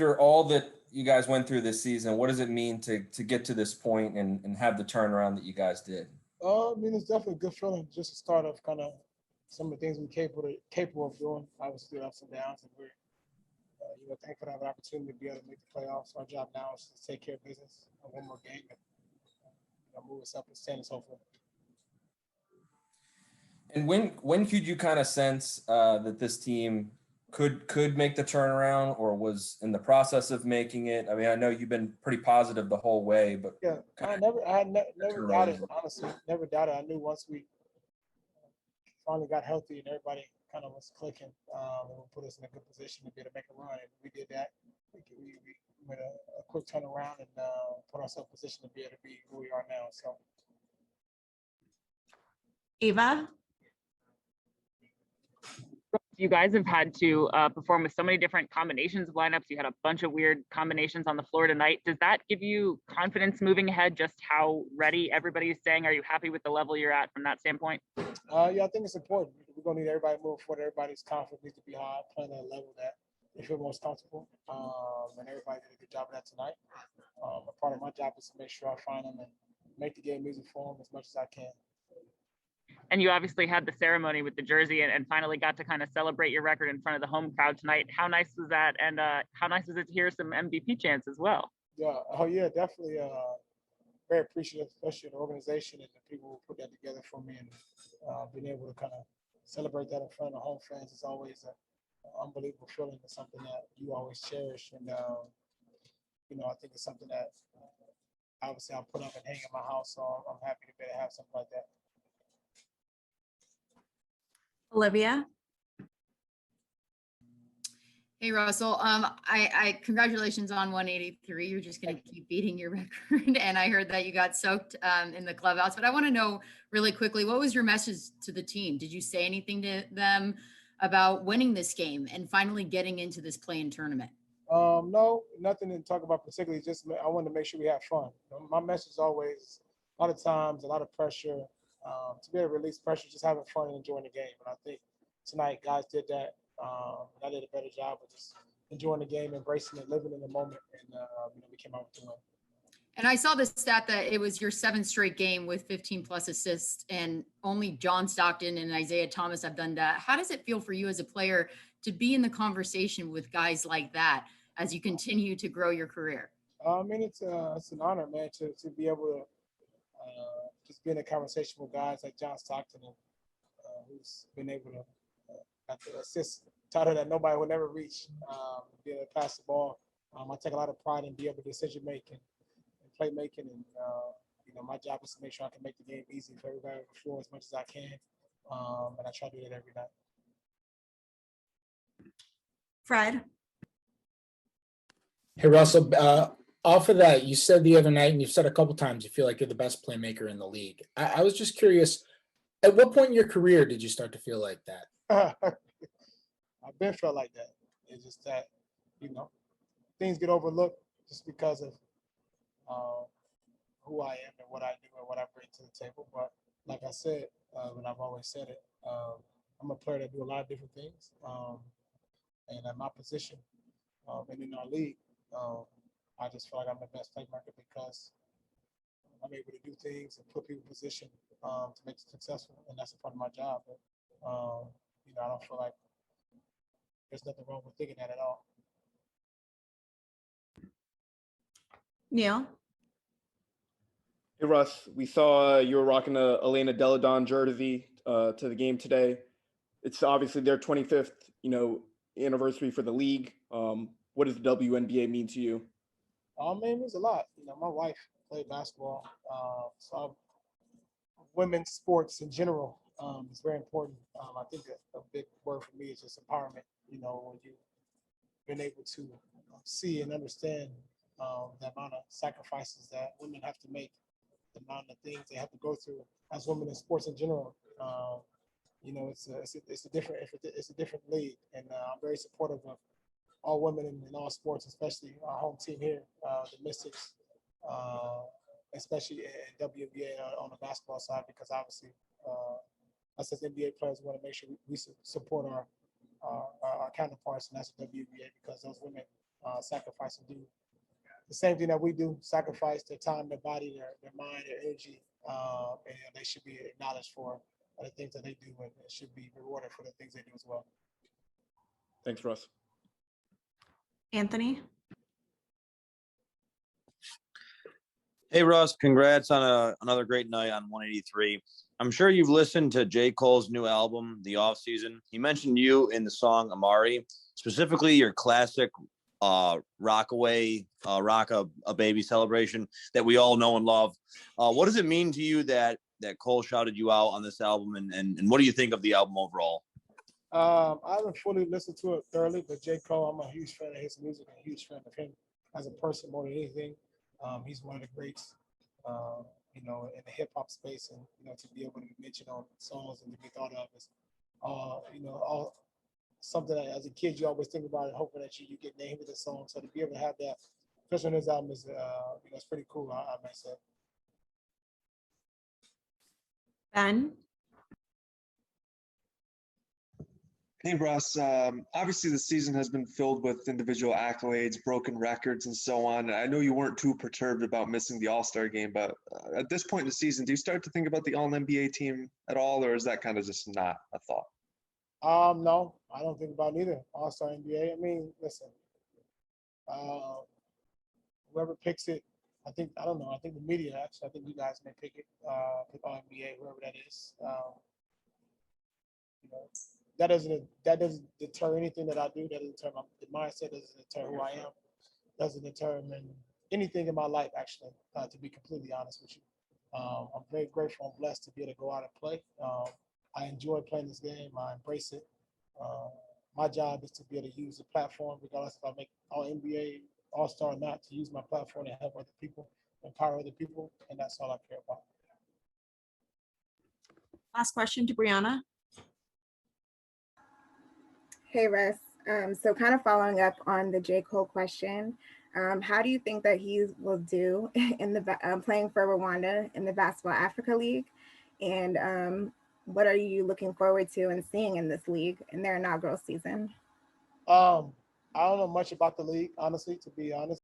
After all that you guys went through this season, what does it mean to get to this point and have the turnaround that you guys did? I mean, it's definitely a good feeling, just to start off kind of some of the things we're capable of doing. Obviously, ups and downs, and we're thankful to have an opportunity to be able to make the playoffs. Our job now is to take care of business on one more game and move us up and stand us hopefully. And when could you kind of sense that this team could make the turnaround, or was in the process of making it? I mean, I know you've been pretty positive the whole way, but yeah, I had never doubted. Honestly, never doubted. I knew once we finally got healthy and everybody kind of was clicking, it would put us in a good position to be able to make a run. And we did that. We made a quick turnaround and put ourselves in a position to be able to be who we are now. So, Ava? You guys have had to perform with so many different combinations of lineups. You had a bunch of weird combinations on the floor tonight. Does that give you confidence moving ahead, just how ready everybody is staying? Are you happy with the level you're at from that standpoint? Yeah, I think it's important. We're going to need everybody to move forward. Everybody's confidence needs to be high, playing at a level that they feel most comfortable. And everybody did a good job of that tonight. A part of my job is to make sure I find them and make the game easy for them as much as I can. And you obviously had the ceremony with the jersey and finally got to kind of celebrate your record in front of the home crowd tonight. How nice was that? And how nice was it to hear some MVP chants as well? Yeah, oh yeah, definitely very appreciative, especially the organization and the people who put that together for me, and being able to kind of celebrate that in front of the home fans is always an unbelievable feeling. It's something that you always cherish, and I think it's something that obviously I'll put up and hang in my house, so I'm happy to be able to have something like that. Olivia? Hey, Russell. I congratulations on 183. You're just going to keep beating your record. And I heard that you got soaked in the clubhouse. But I want to know really quickly, what was your message to the team? Did you say anything to them about winning this game and finally getting into this play-in tournament? No, nothing to talk about particularly. Just I wanted to make sure we have fun. My message is always a lot of times, a lot of pressure. To be able to release pressure, just having fun and enjoying the game. And I think tonight guys did that. I did a better job of just enjoying the game, embracing it, living in the moment, and we came out with the win. And I saw the stat that it was your 7th straight game with 15 plus assists, and only John Stockton and Isaiah Thomas have done that. How does it feel for you as a player to be in the conversation with guys like that as you continue to grow your career? I mean, it's an honor, man, to be able to just be in a conversation with guys like John Stockton, and who's been able to at the assist title that nobody will never reach, be able to pass the ball. I take a lot of pride in being able to decision making and play making, and my job is to make sure I can make the game easy for everybody on the floor as much as I can, and I try to do that every night. Fred? Hey, Russell, off of that, you said the other night, and you've said a couple times, you feel like you're the best playmaker in the league. I was just curious, at what point in your career did you start to feel like that? I've been felt like that. It's just that, things get overlooked just because of who I am and what I do and what I bring to the table. But like I said, and I've always said it, I'm a player that do a lot of different things. And at my position and in our league, I just feel like I'm the best playmaker because I'm able to do things and put people in position to make it successful, and that's a part of my job. But, I don't feel like there's nothing wrong with thinking that at all. Neil? Hey, Russ, we saw you were rocking a Elena Deladon jersey to the game today. It's obviously their 25th, anniversary for the league. What does the WNBA mean to you? Man, it means a lot. My wife played basketball, so women's sports in general is very important. I think a big word for me is just empowerment. When you've been able to see and understand the amount of sacrifices that women have to make, the amount of things they have to go through as women in sports in general. It's a different league, and I'm very supportive of all women in all sports, especially our home team here, the Mystics, especially in WNBA on the basketball side, because obviously us as NBA players want to make sure we support our counterparts, and that's the WNBA, because those women sacrifice and do the same thing that we do, sacrifice their time, their body, their mind, their energy, and they should be acknowledged for the things that they do, and should be rewarded for the things they do as well. Thanks, Russ. Anthony? Hey Russ, congrats on another great night on 183. I'm sure you've listened to J. Cole's new album, The Off Season. He mentioned you in the song Amari, specifically your classic Rockaway, Rock a Baby celebration that we all know and love. What does it mean to you that Cole shouted you out on this album, and what do you think of the album overall? I haven't fully listened to it thoroughly, but J. Cole, I'm a huge fan of his music, a huge fan of him as a person more than anything. He's one of the greats, in the hip hop space, and to be able to be mentioned on songs and to be thought of as, all something that as a kid you always think about it, hoping that you get named with a song. So to be able to have that, especially on his album, is it's pretty cool. I might say. Ben? Hey, Russ. Obviously, the season has been filled with individual accolades, broken records, and so on. I know you weren't too perturbed about missing the All-Star game, but at this point in the season, do you start to think about the All-NBA team at all, or is that kind of just not a thought? No, I don't think about neither. All-Star NBA. I mean, listen, whoever picks it, I don't know. I think the media actually. I think you guys may pick it. Pick All-NBA, whoever that is. That doesn't deter anything that I do. That doesn't deter the mindset. Doesn't deter who I am. Doesn't determine anything in my life, actually. To be completely honest with you, I'm very grateful and blessed to be able to go out and play. I enjoy playing this game. I embrace it. My job is to be able to use the platform, regardless if I make All NBA, All Star or not, to use my platform to help other people, empower other people, and that's all I care about. Last question to Brianna. Hey, Russ. So kind of following up on the J. Cole question, how do you think that he will do in the playing for Rwanda in the Basketball Africa League? And what are you looking forward to and seeing in this league in their inaugural season? I don't know much about the league, honestly, to be honest.